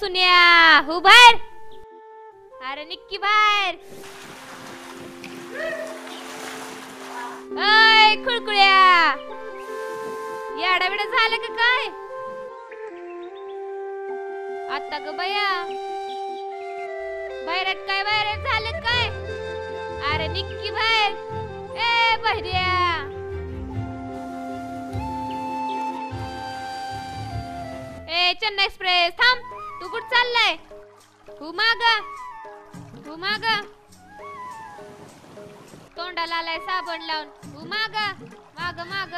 सुन्या हो बाहेर. अरे निक्की बाहेर. अय खुळखुळ्या याडा बिडा झालं का काय आता ग बया. बाहेर काय बाहेर झालं काय. अरे निक्की बाहेर. ए बहिऱ्या. ए चेन्नई एक्सप्रेस थांब. तू कुठं चाललाय. हो माग तोंडाला आलाय साबण लावून. हो माग माग माग.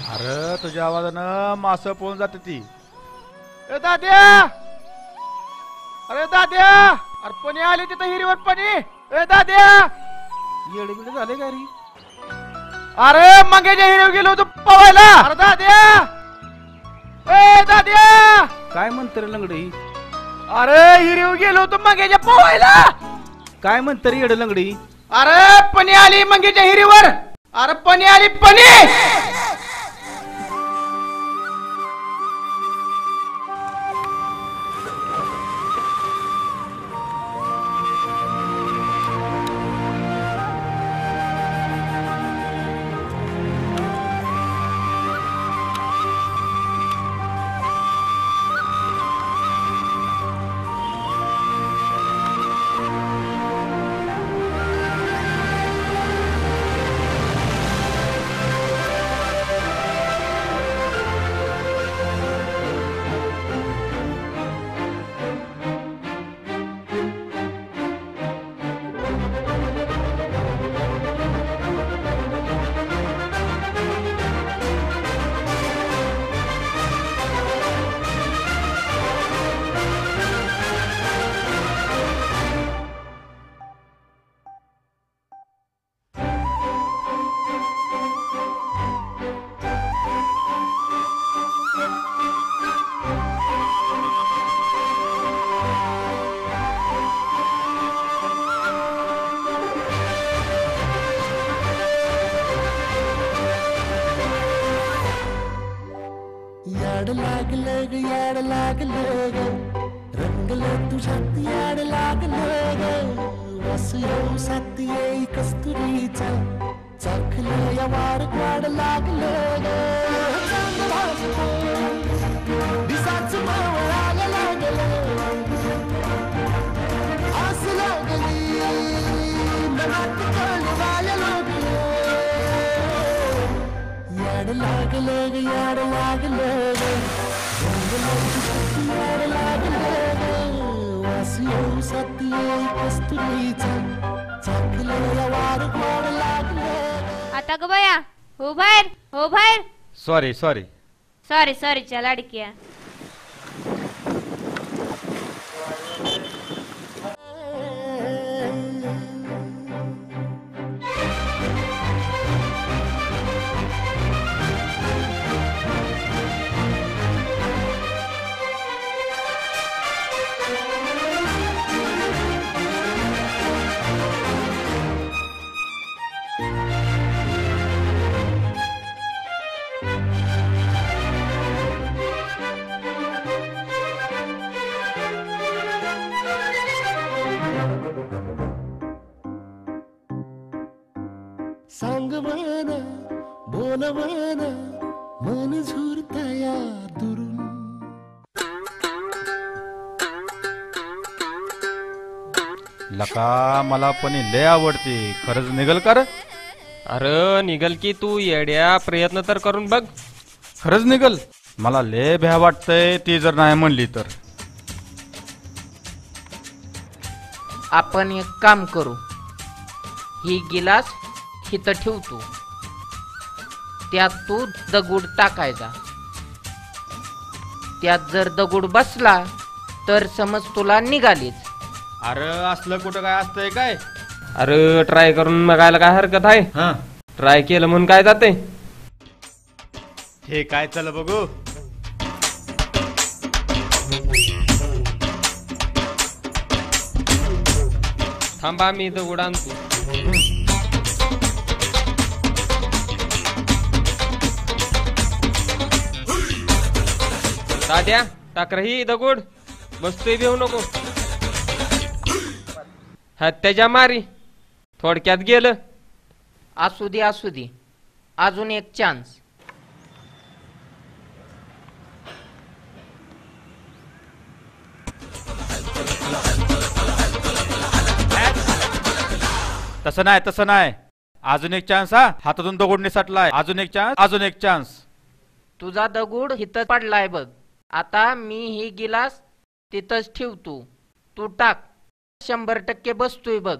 अरे तुझ्या आवाजानं मासं पळून जाते ती. ए दाद्या. अरे दाद्या. अरे पणी आली तिथं हिरीवर पणी. ए दाद्या. येडे बिडे झाले का रे. अरे मंगेच्या हिरीवर गेलो होतो पवायला. अरे दाद्या. ए दाद्या. काय म्हणते रे लंगडी. अरे हिरीवर गेलो होतो मंगेच्या पवायला. काय म्हणते रे येड लंगडी. अरे पणी आली मंगेच्या हिरीवर. अरे पणी आली पणी. याड लागलं ग याड लागलं ग रंगलं तुझ्यात याड लागलं ग वास येऊ साथ येई कस्तुरीचा चाखलं या वार वाड लागलं ग दिसाचं मावळाला लागलं आस लागली मनात कळवायला लागलं याड लागलं ग याड लागलं ग रंगलं तुझ्यात याड लागलं ग वास येऊ साथ येई कस्तुरीचा चाखलं या वार वाड लागलं. आता ग बया हो बाहेर हो बाहेर. सॉरी सॉरी सॉरी सॉरी च्या लाडक्या. सांग मन बोल मन मन झुरतया दुरून लका मला पण लय आवडते. खरंच निघल कर. अरे निघल की तू येड्या प्रयत्न तर करून बघ. खरंच निघल? मला लय भ्या वाटतंय ती जर नाही म्हणली तर. आपण एक काम करू, ही गिलास इथं ठेवतो, त्यात तू दगड टाकायचा. त्यात जर दगड बसला तर समज तुला निघालीच. अरे असलं कुठं काय असतंय काय? अरे ट्राय करून बघायला काय हरकत आहे? हा ट्राय केलं म्हणून काय जाते? हे काय, चल बघू. थांबा मी दगड आणतो. दाद्या टाक ही दगड, बसतोय भेऊ नको. हत्याच्या मारी थोडक्यात गेलं. असू दे असू दे, अजून एक चान्स. तसं नाही, तसं नाही. अजून एक चान्स. हा, हातातून दगड निसटलाय. अजून एक चान्स, अजून एक चान्स. तुझा दगड इथं पडलाय बघ. आता मी ही गिलास तिथंच ठेवतो, तू टाक. 100% बसतोय बघ.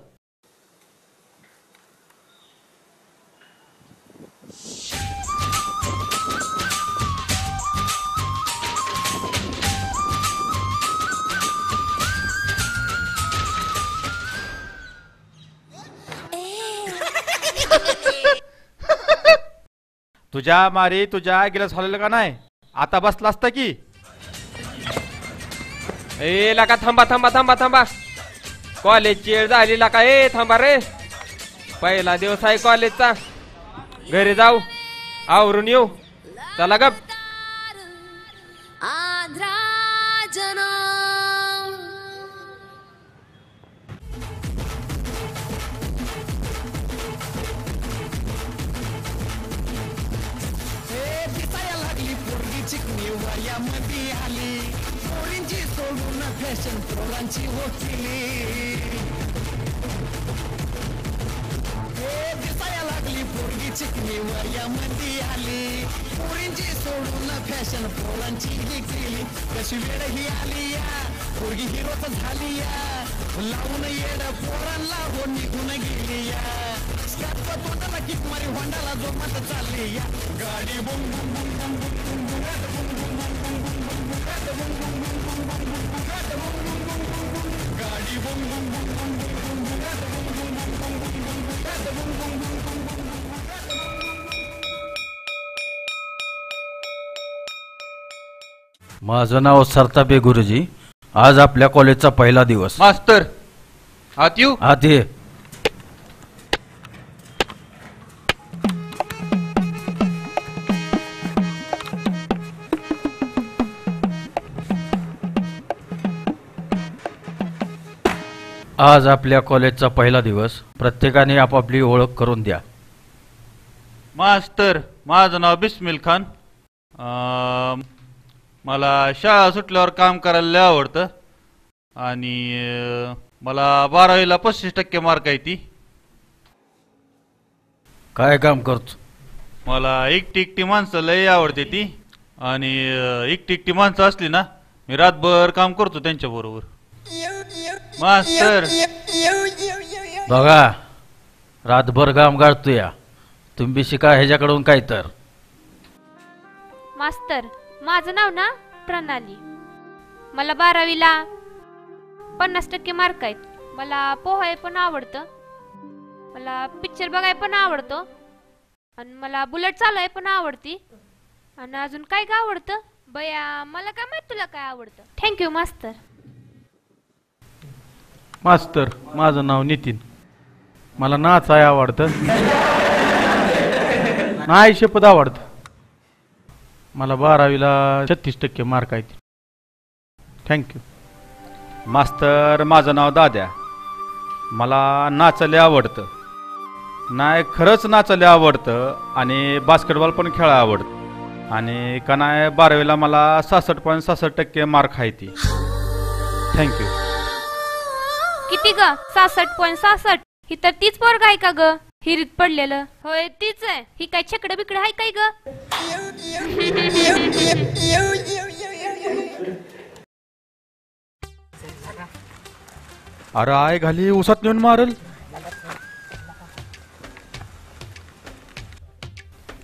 तुझ्या मारी तुझ्या गिलास हलवलं का नाही? आता बसला असता की. ए लाका थांबा थांबा थांबा थांबा, कॉलेजची वेळ झाली लाका. ए थांबा रे, पहिला दिवस आहे कॉलेजचा. घरी जाऊ, आवरून येऊ. चला गप. चिकनी वयामध्ये आली, पोरींची सोडून फॅशन प्रोग्रामची वकिली. दिसाया लागली पोरगी चिकनी वयामध्ये आली, पोरींची सोडून फॅशन प्रोग्रामची वकिली. कशी वेळ ही आली या, पोरगी हिरोच झाली या. लावून येड पोरांना हो निघून गेली या. स्कॅटचा तोंडाला किक मारी होंडाला जोमात चालली या. गाडी बुम बुम बुम बुम बुम बुम माझं नाव सरतापे गुरुजी. आज आपल्या कॉलेजचा पहिला दिवस. मास्तर आत येऊ? आत ये. आज आपल्या कॉलेजचा पहिला दिवस. प्रत्येकाने आपापली ओळख करून द्या. मास्तर, माझं नाव बिस्मिल खान. मला शाळा सुटल्यावर काम करायला लय आवडतं आणि मला 12वीला 35% मार्क आहे ती. काय काम करतो? मला एकटी एकटी माणसं लय आवडते ती आणि एकटी एकटी माणसं असली ना, मी रातभर काम करतो त्यांच्या बरोबर. मास्तर बघा, रातभर काम काढतो या. तुम्ही शिका ह्याच्याकडून काय तर. मास्तर, माझं नाव ना प्रणाली. मला 12वीला 50% मार्क आहेत. मला पोहाय पण आवडतं, मला पिक्चर बघाय पण आवडतो आणि मला बुलेट चालवाय पण आवडती. आणि अजून काय काय आवडतं बया, मला काय माहित तुला काय आवडतं. थँक्यू मास्तर. मास्तर, माझं नाव नितीन. मला नाचाय आवडतं, नाही शपथ आवडतं. मला 12वीला 36% मार्क आहेत. थँक्यू. मास्तर, माझं नाव दाद्या. मला नाचायला आवडतं, नाही खरंच नाचायला आवडतं आणि बास्केटबॉल पण खेळायला आवडतं. आणि का नाही 12वीला मला 66.66% मार्क आहे ती. थँक्यू. किती ग? 66.66. ही तर तीच पोरग आहे का ग हिरीत पडलेलं? होय तीच आहे. ही काय छकडं बिकडं आहे काय ग? अरे आय घाली उसात नेऊन मारल.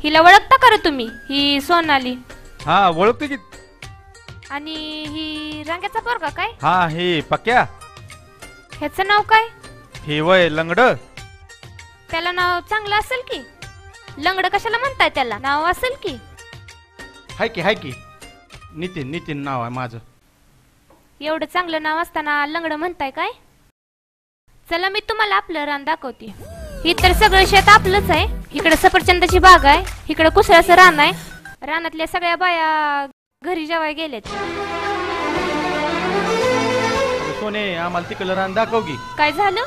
हिला ओळखता का रे तुम्ही? ही सोनाली. हा ओळखते की. आणि ही रांग्याचा पोरगा काय? हा हे पक्या. ह्याचं नाव काय? हे वय लंगड. त्याला नाव चांगलं असेल की. लंगड कशाला म्हणताय त्याला? नाव असेल की. हाय की नितीन नितीन नाव आहे माझं. एवढं चांगलं नाव असताना लंगड म्हणताय काय? चला मी तुम्हाला आपलं रान दाखवते. ही तर सगळं शेत आपलंच आहे. इकडे सफरचंदाची बाग आहे, इकडे कुसळाचं रान आहे. रानातल्या सगळ्या बाया घरी जेवाय गेलेत. सोने आम्हाला तिकडलं रान दाखव की. काय झालं?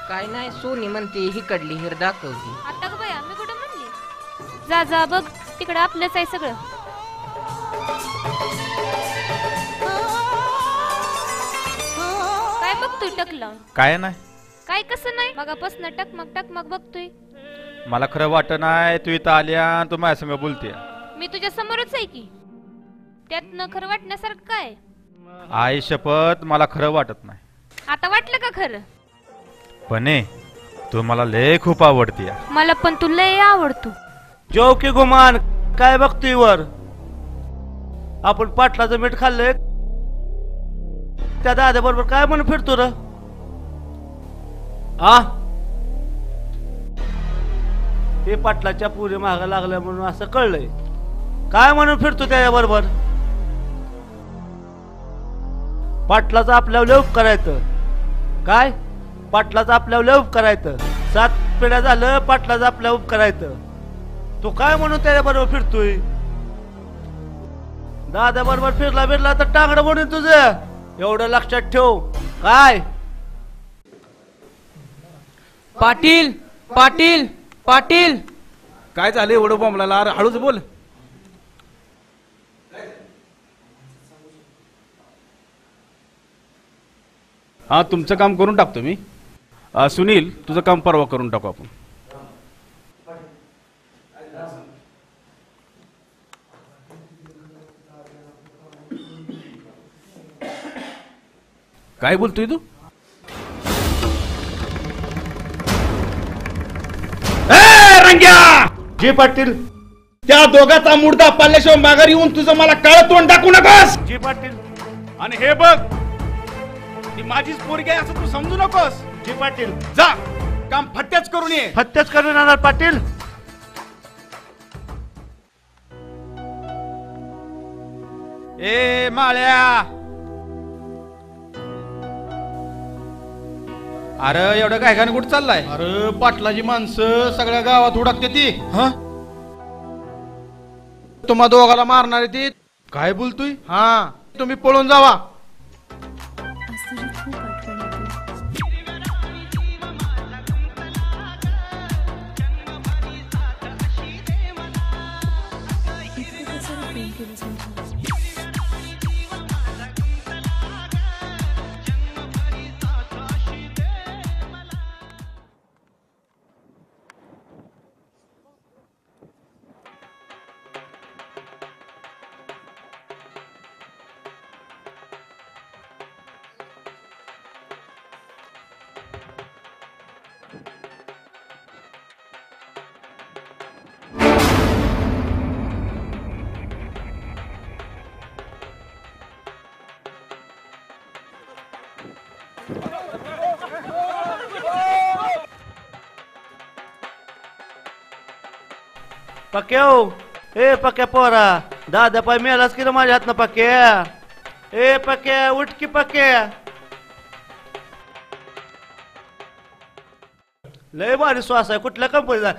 काय नाही, सोनी म्हणते हिकडली हिर दाखवती. आता ग बाया, मी कुठं म्हणली? जा जा बघ, तिकडं आपलंच आहे सगळं. काय बघतोय टकलं? काय नाही. काय कसं नाही? मगापासून टकमक बघतोय. मला खरं वाटत नाही तू इथं आल्या तू माझ्या संग बोलते. मी तुझ्या समोरच आहे की. त्यातनं खरं वाटण्यासारखं काय? आई शपथ मला खरं वाटत नाही. आता वाटलं का खरं? पणे तू मला लय खूप आवडते. मला पण तू लय आवडतो. जेव की गुमान, काय बघतोय वर? आपण पाटलाचं मीठ खाल्लंय, त्या दाद्या बरोबर काय म्हणून फिरतो र? हे पाटलाच्या पुरी माग लागल्या म्हणून असं कळलंय. काय म्हणून फिरतो त्याच्या बरोबर? पाटलाचा आपल्यावर लय उपकार करायचं. काय? पाटलाचा आपल्यावर लय उपकार करायचं. 7 पिढ्या झालं पाटलाचा आपल्यावर उपकार करायचं. तू काय म्हणून त्याच्या बरोबर फिरतोय? दादा बरोबर फिरला तर टांगडं म्हणून तुझं. एवढं लक्षात ठेव. काय? पाटील पाटील पाटील. काय झालं एवढं बोंबलाला? अरे हळूच बोल. हा तुमचं काम करून टाकतो मी. सुनील तुझं काम परवा करून टाकू आपण. काय बोलतोय तू? जी पाटील. त्या दोघाचा मुर्दा पाल्याशिवाय माघारी येऊन तुझं मला काळ तोंड दाखवू नकोस. जी पाटील. आणि हे बघ, ती माझीच पोरगी आहे असं तू समजू नकोस. जी पाटील. जा काम फट्ट्याच करून ये. हत्याच करून येणार पाटील. ए माळ्या. अरे एवढं काय गाणं कुठं चाललाय? अरे पाटलाची माणसं सगळ्या गावात उडकते ती. हा तुम्हा दोघाला मारणारे ती. काय बोलतोय? हा तुम्ही पळून जावा. पक्या हो. ए पक्या पोरा, दादा पाय मेलास की माझ्या हातनं पक्या. ए पक्या उठ की पक्या. लय भारी श्वास आहे. कुठल्या कंपनीचा?